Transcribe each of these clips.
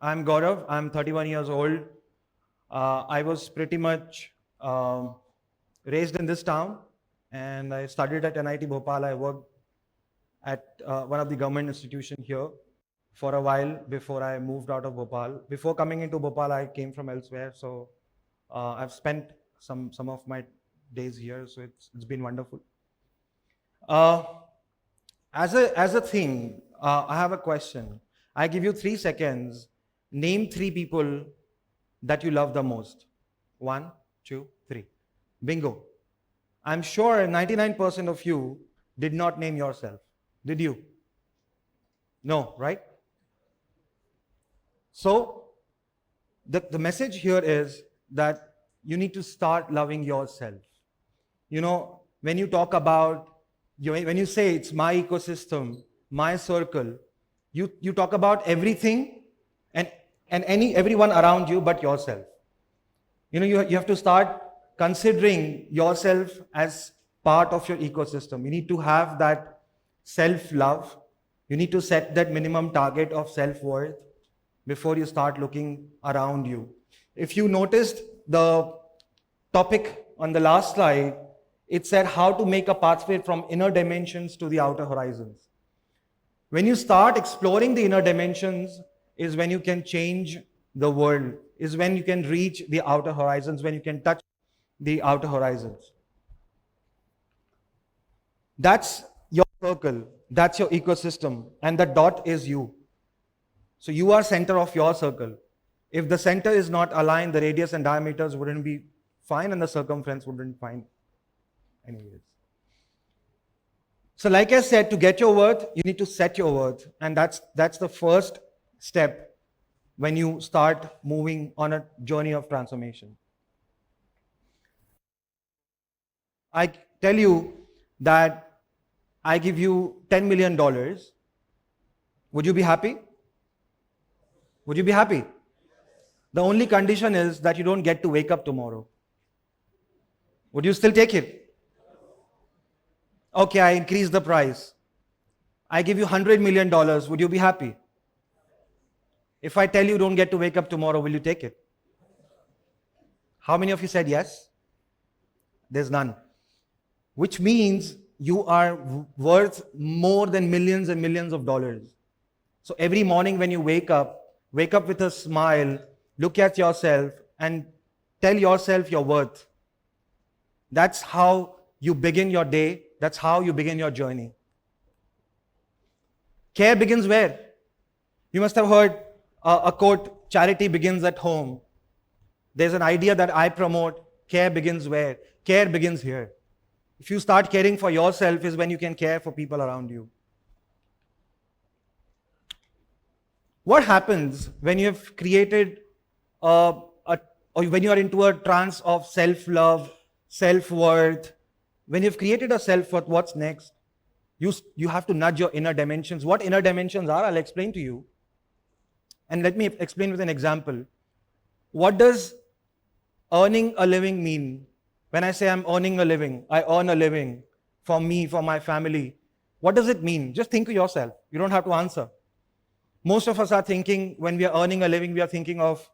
I'm Gaurav. I'm 31 years old. I was pretty much raised in this town, and I studied at NIT Bhopal. I worked at one of the government institutions here for a while before I moved out of Bhopal. Before coming into Bhopal, I came from elsewhere, so I've spent some of my days here. So it's been wonderful. Uh, as a thing, I have a question. I give you 3 seconds. Name 3 people that you love the most. 1, 2, 3. Bingo. I'm sure 99% of you did not name yourself. Did you? No, right? So, the message here is that you need to start loving yourself. You know, when you talk about, when you say it's my ecosystem, my circle, you talk about everything and everyone around you but yourself. You know, you have to start considering yourself as part of your ecosystem. You need to have that self-love. You need to set that minimum target of self-worth before you start looking around you. If you noticed the topic on the last slide, it said how to make a pathway from inner dimensions to the outer horizons. When you start exploring the inner dimensions is when you can change the world, is when you can reach the outer horizons, when you can touch the outer horizons. That's your circle, that's your ecosystem, and the dot is you. So you are center of your circle. If the center is not aligned, the radius and diameters wouldn't be fine and the circumference wouldn't be fine anyways. So like I said, to get your worth, you need to set your worth. And that's the first step when you start moving on a journey of transformation. I tell you that I give you $10 million. Would you be happy? Would you be happy? The only condition is that you don't get to wake up tomorrow. Would you still take it? Okay, I increase the price. I give you $100 million. Would you be happy? If I tell you don't get to wake up tomorrow, will you take it? How many of you said yes? There's none. Which means you are worth more than millions and millions of dollars. So every morning when you wake up with a smile, look at yourself and tell yourself your worth. That's how you begin your day. That's how you begin your journey. Care begins where? You must have heard a quote, charity begins at home. There's an idea that I promote, care begins where? Care begins here. If you start caring for yourself is when you can care for people around you. What happens when you have created or when you are into a trance of self-love, self-worth? When you've created a self-worth, what's next? You have to nudge your inner dimensions. What inner dimensions are, I'll explain to you. And let me explain with an example. What does earning a living mean? When I say I'm earning a living, I earn a living for me, for my family. What does it mean? Just think to yourself. You don't have to answer. Most of us are thinking, when we are earning a living, we are thinking of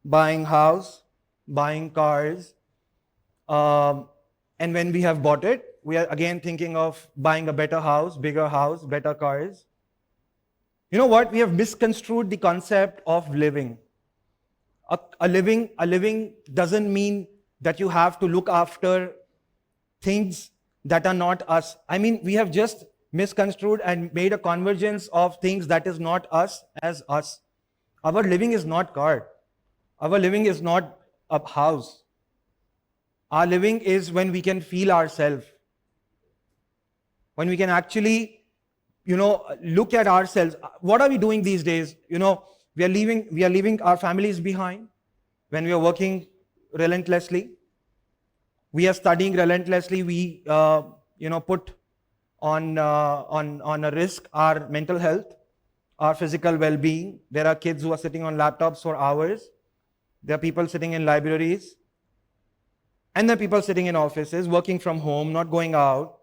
buying house, buying cars, and when we have bought it, we are again thinking of buying a better house, better cars. You know what? We have misconstrued the concept of living. A living doesn't mean that you have to look after things that are not us. I mean, we have just misconstrued and made a convergence of things that is not us as us. Our living is not car. Our living is not a house. Our living is when we can feel ourselves. When we can actually, look at ourselves. What are we doing these days? We are leaving our families behind when we are working relentlessly. We are studying relentlessly. We, put on a risk our mental health, our physical well-being. There are kids who are sitting on laptops for hours. There are people sitting in libraries. And there are people sitting in offices, working from home, not going out.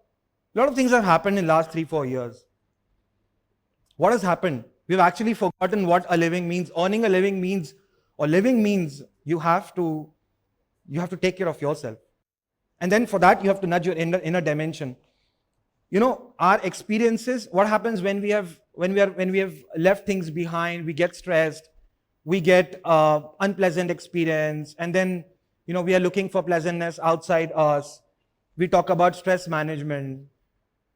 A lot of things have happened in the last 3-4 years. What has happened? We've actually forgotten what a living means. Earning a living means, or living means, you have to take care of yourself. And then for that, you have to nudge your inner dimension. Our experiences, what happens when we have left things behind, we get stressed, we get unpleasant experience, and then, we are looking for pleasantness outside us. We talk about stress management.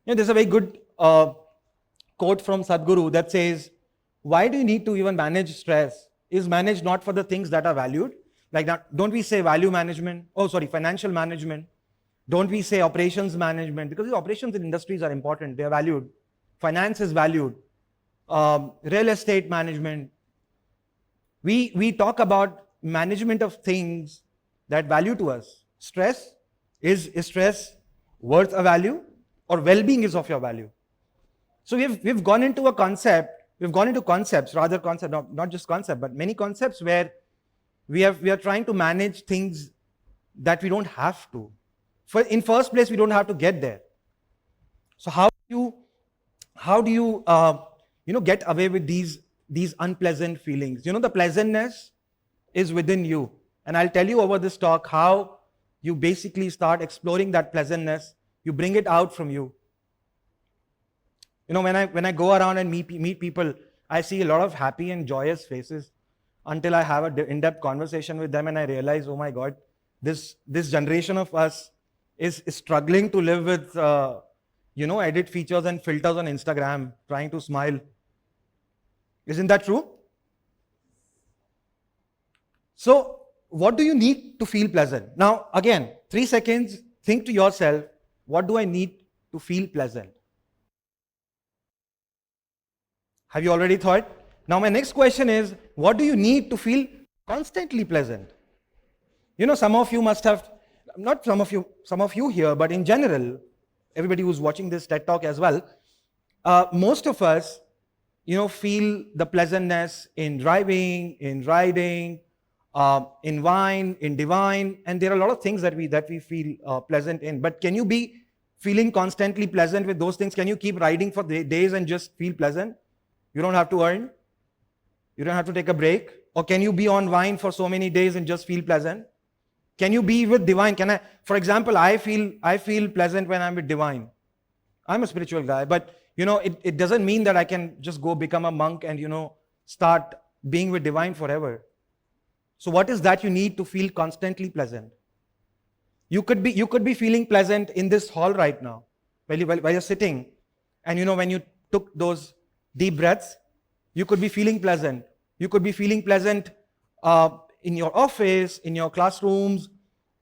There's a very good quote from Sadhguru that says, why do you need to even manage stress? Is managed not for the things that are valued? Like that, don't we say financial management? Don't we say operations management? Because the operations in industries are important, they are valued. Finance is valued. Real estate management. We talk about management of things that value to us. Stress, is stress worth a value, or well-being is of your value? So we've gone into concepts, not just concept, but many concepts where we are trying to manage things that we don't have to. In first place, we don't have to get there. So how do you get away with these unpleasant feelings? The pleasantness is within you. And I'll tell you over this talk how you basically start exploring that pleasantness. You bring it out from you. When I go around and meet people, I see a lot of happy and joyous faces until I have an in-depth conversation with them and I realize, oh my God, this generation of us is struggling to live with, edit features and filters on Instagram, trying to smile. Isn't that true? So, what do you need to feel pleasant? Now, again, 3 seconds, think to yourself, what do I need to feel pleasant? Have you already thought? Now, my next question is, what do you need to feel constantly pleasant? Some of you must have, not some of you here, but in general, everybody who's watching this TED Talk as well, most of us, feel the pleasantness in driving, in riding, in wine, in divine, and there are a lot of things that we feel pleasant in. But can you be feeling constantly pleasant with those things? Can you keep riding for days and just feel pleasant? You don't have to earn. You don't have to take a break. Or can you be on wine for so many days and just feel pleasant? Can you be with divine? For example, I feel pleasant when I'm with divine. I'm a spiritual guy, but it doesn't mean that I can just go become a monk and start being with divine forever. So what is that you need to feel constantly pleasant? You could be feeling pleasant in this hall right now, while you're sitting, and when you took those deep breaths, you could be feeling pleasant. You could be feeling pleasant in your office, in your classrooms,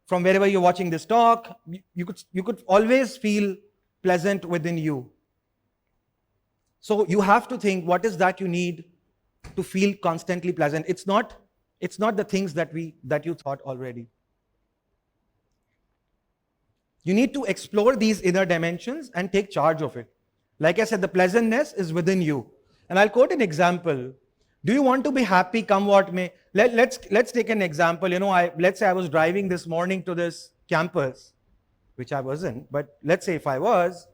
from wherever you're watching this talk. You could always feel pleasant within you. So you have to think, what is that you need to feel constantly pleasant? It's not the things that you thought already. You need to explore these inner dimensions and take charge of it. Like I said, the pleasantness is within you. And I'll quote an example. Do you want to be happy come what may? Let's take an example. Let's say I was driving this morning to this campus, which I wasn't, but let's say if I was,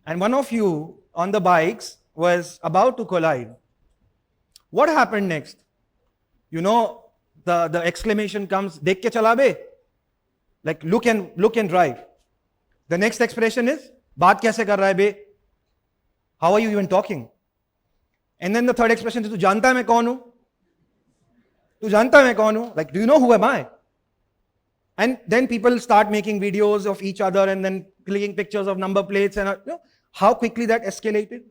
and one of you on the bikes was about to collide. What happened next? The exclamation comes, "Dekh ke chala be," like look and drive. The next expression is, "Baat kaise kar raha hai be?" How are you even talking? And then the third expression is, "Tu janta hai main kaun hu?" Tu janta hai main kaun hu? Like, do you know who am I? And then people start making videos of each other and then clicking pictures of number plates and how quickly that escalated.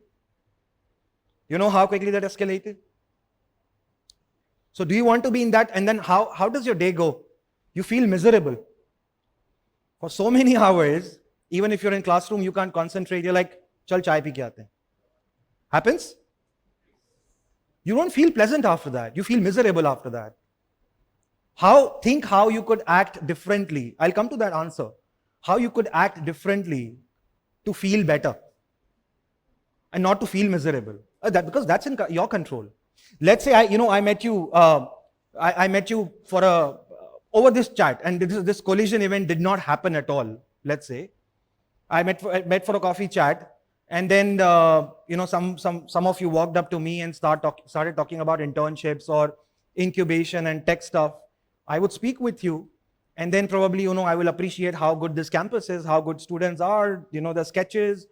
So do you want to be in that? And then how does your day go? You feel miserable. For so many hours, even if you're in classroom, you can't concentrate. You're like, chal chai pi ke aate hain. Happens? You don't feel pleasant after that. You feel miserable after that. Think how you could act differently. I'll come to that answer. How you could act differently to feel better and not to feel miserable. Because that's in your control. Let's say I met you. I met you for over this chat, and this collision event did not happen at all. Let's say I met for a coffee chat, And then, some of you walked up to me and started talking about internships or incubation and tech stuff. I would speak with you, and then probably, I will appreciate how good this campus is, how good students are, the sketches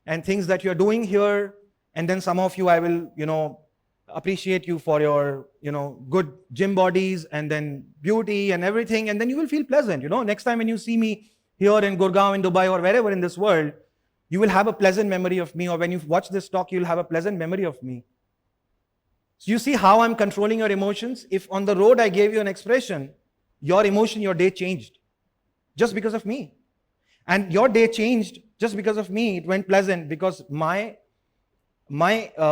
and things that you're doing here. And then some of you, I will, appreciate you for your, good gym bodies and then beauty and everything. And then you will feel pleasant, next time when you see me here in Gurgaon, in Dubai, or wherever in this world, you will have a pleasant memory of me. Or when you watch this talk, you'll have a pleasant memory of me. So you see how I'm controlling your emotions? If on the road I gave you an expression, your emotion, your day changed just because of me. And your day changed just because of me. It went pleasant because my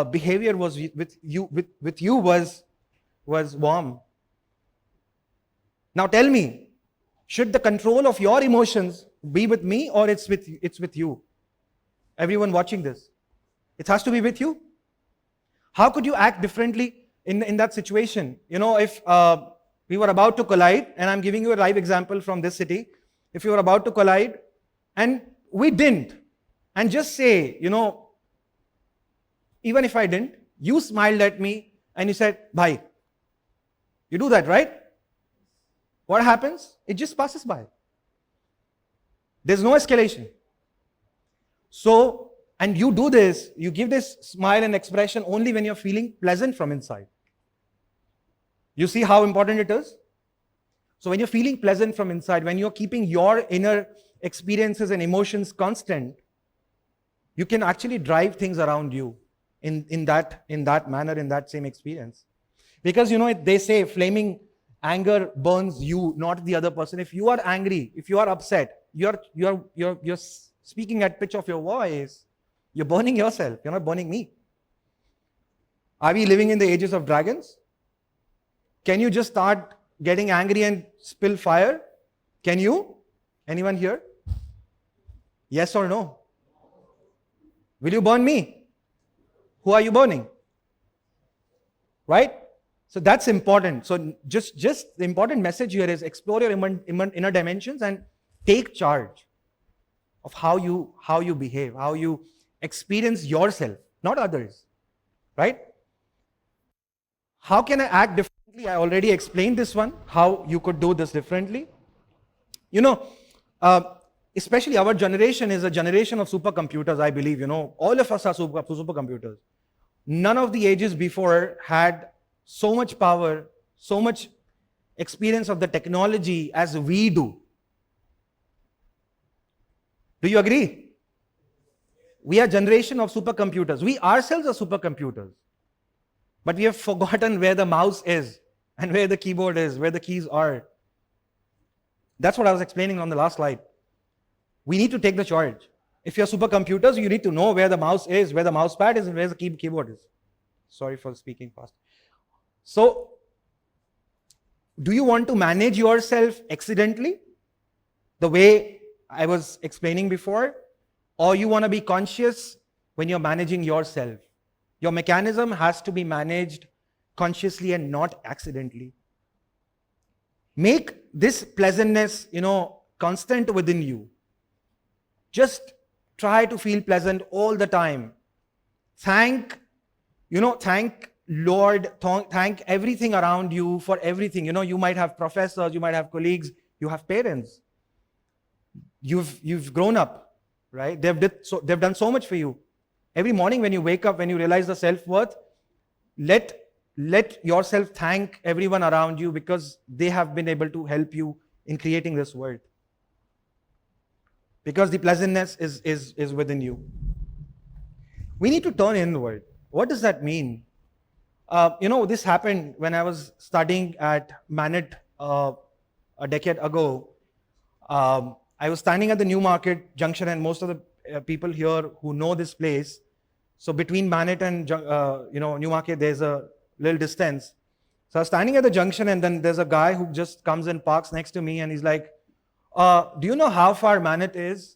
behavior was with you was warm. Now tell me, should the control of your emotions be with me, or it's with you? Everyone watching this, it has to be with you. How could you act differently in that situation? If we were about to collide, and I'm giving you a live example from this city, if we were about to collide and we didn't, and just say, even if I didn't, you smiled at me and you said, bye. You do that, right? What happens? It just passes by. There's no escalation. So, and you do this, you give this smile and expression only when you're feeling pleasant from inside. You see how important it is? So when you're feeling pleasant from inside, when you're keeping your inner experiences and emotions constant, you can actually drive things around you in that manner, in that same experience. Because they say flaming anger burns you, not the other person. If you are angry, if you are upset, you're speaking at pitch of your voice, you're burning yourself, you're not burning me. Are we living in the ages of dragons? Can you just start getting angry and spill fire? Can you? Anyone here? Yes or no? Will you burn me? Who are you burning? Right? So that's important. So just the important message here is explore your inner dimensions and take charge of how you behave, how you experience yourself, not others. Right? How can I act differently? I already explained this one, how you could do this differently. Especially our generation is a generation of supercomputers, I believe. All of us are supercomputers. None of the ages before had so much power, so much experience of the technology as we do. Do you agree? We are a generation of supercomputers. We ourselves are supercomputers. But we have forgotten where the mouse is and where the keyboard is, where the keys are. That's what I was explaining on the last slide. We need to take the charge. If you're supercomputers, you need to know where the mouse is, where the mouse pad is, and where the keyboard is. Sorry for speaking fast. So, do you want to manage yourself accidentally, the way I was explaining before? Or you want to be conscious when you're managing yourself? Your mechanism has to be managed consciously and not accidentally. Make this pleasantness, constant within you. Just try to feel pleasant all the time. Thank Lord, thank everything around you for everything. You might have professors, you might have colleagues, you have parents. You've grown up, right? They've done so much for you. Every morning when you wake up, when you realize the self-worth, let yourself thank everyone around you because they have been able to help you in creating this world. Because the pleasantness is within you. We need to turn inward. What does that mean? This happened when I was studying at Manet a decade ago. I was standing at the Newmarket Junction, and most of the people here who know this place, so between Manet and Newmarket, there's a little distance. So I was standing at the junction, and then there's a guy who just comes and parks next to me, and he's like, do you know how far Manet is?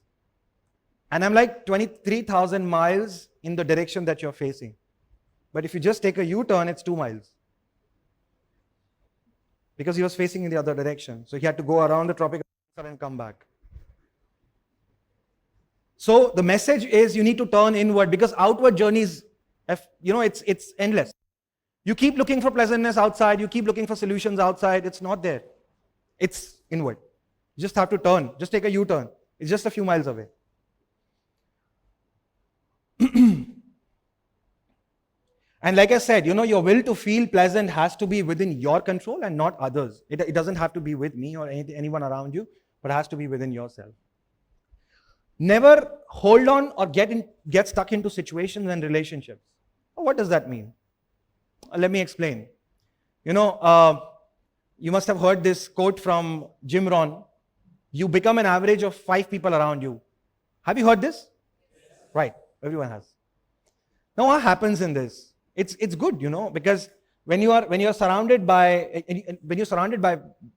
And I'm like, 23,000 miles in the direction that you're facing. But if you just take a U-turn, it's 2 miles. Because he was facing in the other direction. So he had to go around the tropical and come back. So the message is you need to turn inward, because outward journeys, it's endless. You keep looking for pleasantness outside, you keep looking for solutions outside, it's not there. It's inward. You just have to turn, just take a U-turn. It's just a few miles away. And like I said, your will to feel pleasant has to be within your control and not others. It doesn't have to be with me or anyone around you, but it has to be within yourself. Never hold on or get stuck into situations and relationships. What does that mean? Let me explain. You must have heard this quote from Jim Rohn. You become an average of 5 people around you. Have you heard this? Right, everyone has. Now what happens in this? It's good, because when you're surrounded by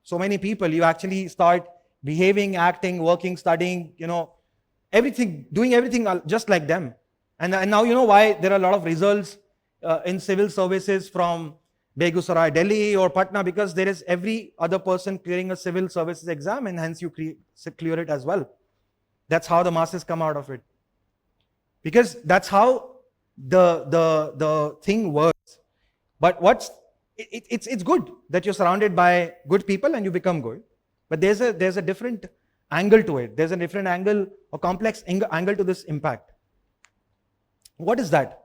so many people, you actually start behaving, acting, working, studying, doing everything just like them. And now you know why there are a lot of results in civil services from Begusarai, Delhi or Patna, because there is every other person clearing a civil services exam, and hence you clear it as well. That's how the masses come out of it. Because that's how the thing works. But it's good that you're surrounded by good people and you become good. But there's a different angle to it. There's a different angle or complex angle to this impact. What is that?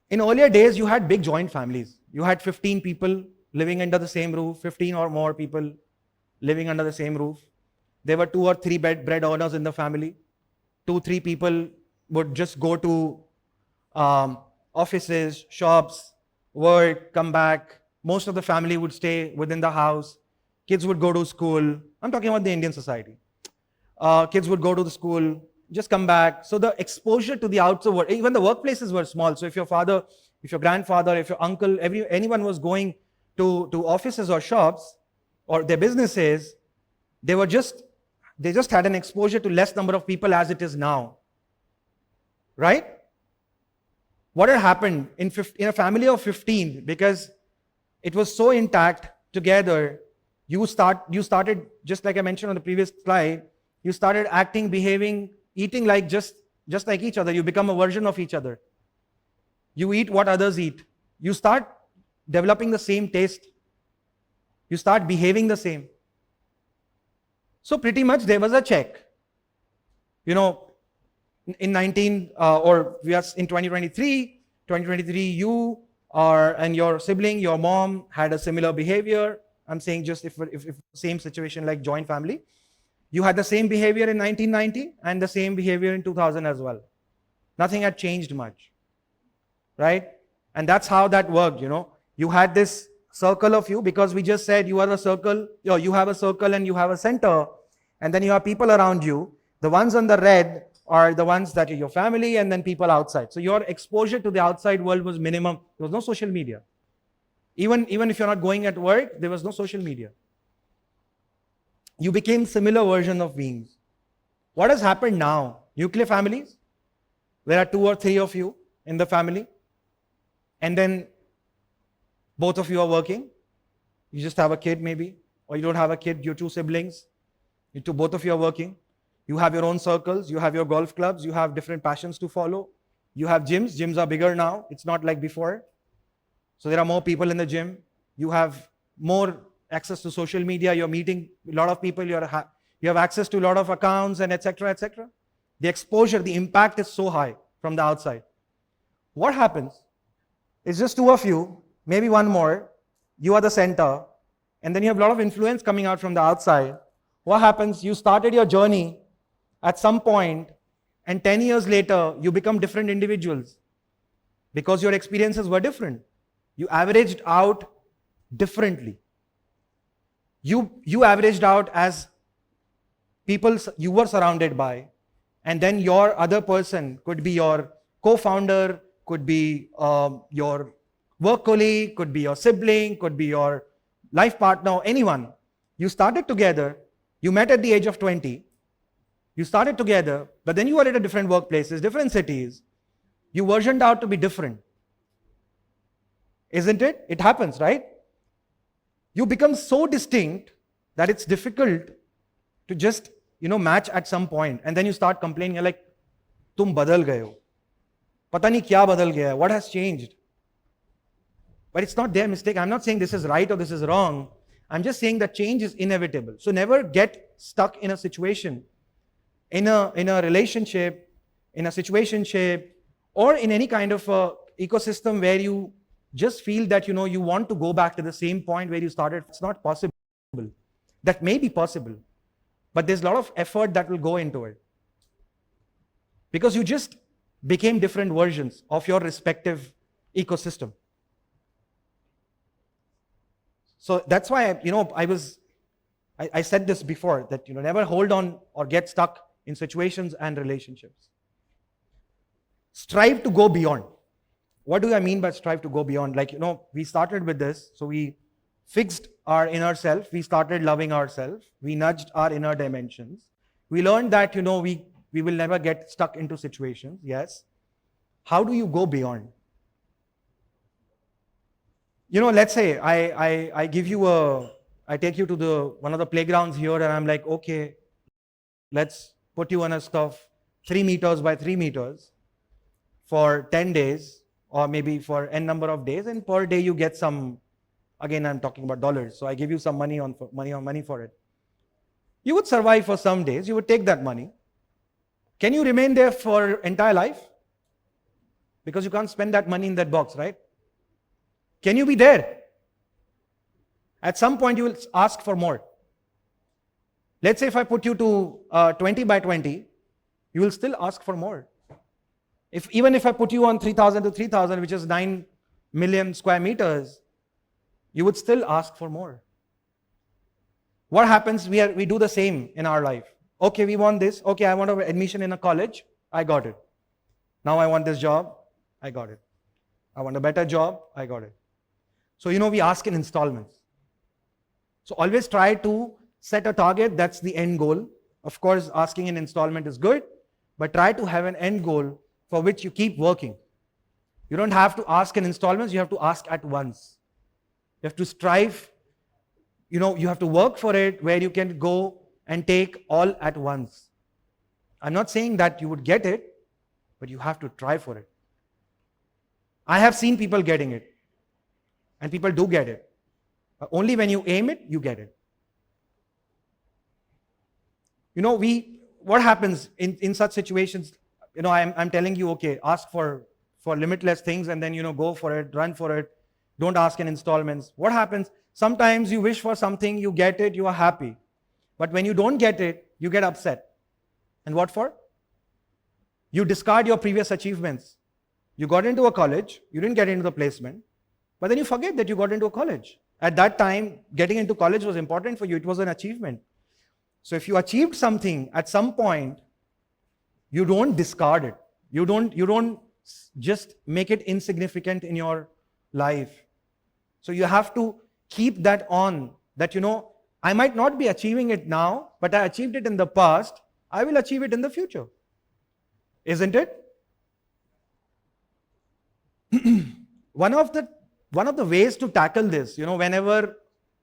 In earlier days, you had big joint families. You had 15 people living under the same roof, 15 or more people living under the same roof. There were 2 or 3 bread earners in the family. 2-3 people would just go to offices, shops, work, come back. Most of the family would stay within the house. Kids would go to school. I'm talking about the Indian society. Kids would go to the school, just come back. So the exposure to the outside world, even the workplaces were small. So if your father, if your grandfather, if your uncle, anyone was going to offices or shops or their businesses, they just had an exposure to less number of people as it is now. Right? What had happened in a family of 15, because it was so intact together, you started, just like I mentioned on the previous slide, you started acting, behaving, eating like just like each other. You become a version of each other. You eat what others eat. You start developing the same taste. You start behaving the same. So pretty much there was a check. In 2023, you and your sibling, your mom had a similar behavior. I'm saying just if same situation like joint family. You had the same behavior in 1990 and the same behavior in 2000 as well. Nothing had changed much, right? And that's how that worked, You had this circle of you, because we just said you are a circle, you have a circle and you have a center, and then you have people around you. The ones on the red are the ones that are your family, and then people outside. So your exposure to the outside world was minimum. There was no social media. Even if you're not going at work, there was no social media. You became similar version of beings. What has happened now? Nuclear families. There are 2 or 3 of you in the family. And then both of you are working. You just have a kid maybe. Or you don't have a kid, you're 2 siblings. Both of you are working. You have your own circles, you have your golf clubs, you have different passions to follow. You have gyms. Gyms are bigger now. It's not like before. So there are more people in the gym. You have more access to social media. You're meeting a lot of people. You have access to a lot of accounts and etc., etc. The exposure, the impact is so high from the outside. What happens? It's just 2 of you, maybe 1 more. You are the center. And then you have a lot of influence coming out from the outside. What happens? You started your journey at some point, and 10 years later, you become different individuals because your experiences were different. You averaged out differently. You averaged out as people you were surrounded by, and then your other person could be your co-founder, could be your work colleague, could be your sibling, could be your life partner, anyone. You started together, you met at the age of 20, you started together, but then you were at different workplaces, different cities. You versioned out to be different. Isn't it? It happens, right? You become so distinct that it's difficult to just match at some point, and then you start complaining. You're like, "Tum badal gaye ho. Pata nahi kya badal gaya? What has changed?" But it's not their mistake. I'm not saying this is right or this is wrong. I'm just saying that change is inevitable. So never get stuck in a situation, in a relationship, in a situationship, or in any kind of ecosystem where you just feel that you want to go back to the same point where you started. It's not possible. That may be possible, but there's a lot of effort that will go into it, because you just became different versions of your respective ecosystem. So that's why I said this before, that never hold on or get stuck in situations and relationships. Strive to go beyond. What do I mean by strive to go beyond? Like, we started with this, so we fixed our inner self, we started loving ourselves, we nudged our inner dimensions. We learned that, we will never get stuck into situations, yes. How do you go beyond? Let's say I give you I take you to one of the playgrounds here, and I'm like, okay, let's put you on a stuff 3 meters by 3 meters for 10 days, or maybe for n number of days, and per day you get some, again I'm talking about dollars, so I give you some money for it. You would survive for some days, you would take that money. Can you remain there for entire life? Because you can't spend that money in that box, right? Can you be there? At some point you will ask for more. Let's say if I put you to 20 by 20, you will still ask for more. Even if I put you on 3,000 to 3,000, which is 9 million square meters, you would still ask for more. What happens? We do the same in our life. Okay, we want this. Okay, I want admission in a college. I got it. Now I want this job. I got it. I want a better job. I got it. So, we ask in installments. So always try to set a target. That's the end goal. Of course, asking in installment is good, but try to have an end goal for which you keep working. You don't have to ask in installments. You have to ask at once. You have to strive. You have to work for it, where you can go and take all at once. I'm not saying that you would get it, but you have to try for it. I have seen people getting it. And people do get it. But only when you aim it, you get it. What happens in such situations, I'm telling you, okay, ask for limitless things, and then, go for it, run for it. Don't ask in installments. What happens? Sometimes you wish for something, you get it, you are happy. But when you don't get it, you get upset. And what for? You discard your previous achievements. You got into a college, you didn't get into the placement, but then you forget that you got into a college. At that time, getting into college was important for you. It was an achievement. So if you achieved something at some point, you don't discard it. You don't just make it insignificant in your life. So you have to keep that on, that I might not be achieving it now, but I achieved it in the past. I will achieve it in the future. Isn't it? One of the ways to tackle this, whenever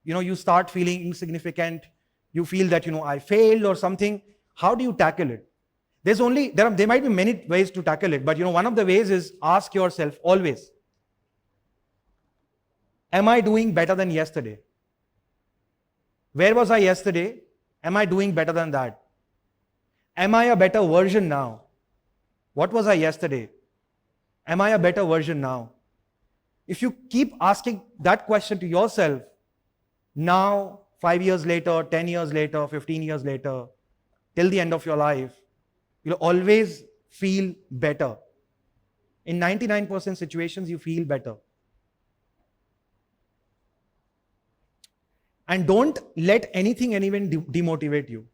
you start feeling insignificant, you feel that I failed or something, how do you tackle it? There might be many ways to tackle it, but one of the ways is ask yourself always, am I doing better than yesterday? Where was I yesterday? Am I doing better than that? Am I a better version now? What was I yesterday? Am I a better version now? If you keep asking that question to yourself, now, 5 years later, 10 years later, 15 years later, till the end of your life, you'll always feel better. In 99% situations, you feel better. And don't let anything and even demotivate you.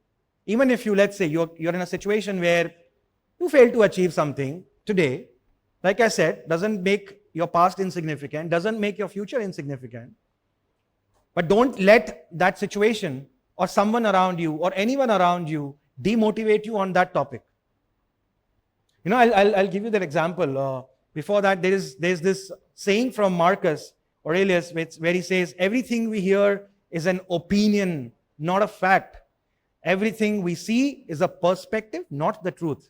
Even if let's say you're in a situation where you fail to achieve something today, like I said, doesn't make your past insignificant, doesn't make your future insignificant. But don't let that situation or someone around you or anyone around you demotivate you on that topic. I'll give you that example. Before that, there's this saying from Marcus Aurelius, where he says, everything we hear is an opinion, not a fact. Everything we see is a perspective, not the truth.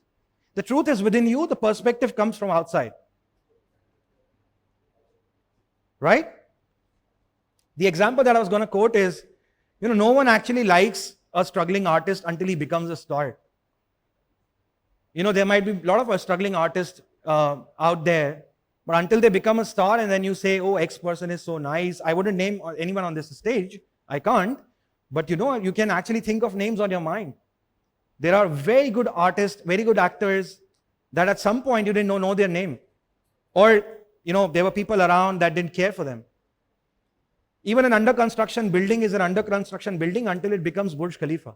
The truth is within you, the perspective comes from outside. Right? The example that I was going to quote is, no one actually likes a struggling artist until he becomes a star. There might be a lot of struggling artists out there, but until they become a star and then you say, oh, X person is so nice. I wouldn't name anyone on this stage. I can't. But you can actually think of names on your mind. There are very good artists, very good actors that at some point you didn't know their name. Or, there were people around that didn't care for them. Even an under construction building is an under construction building until it becomes Burj Khalifa.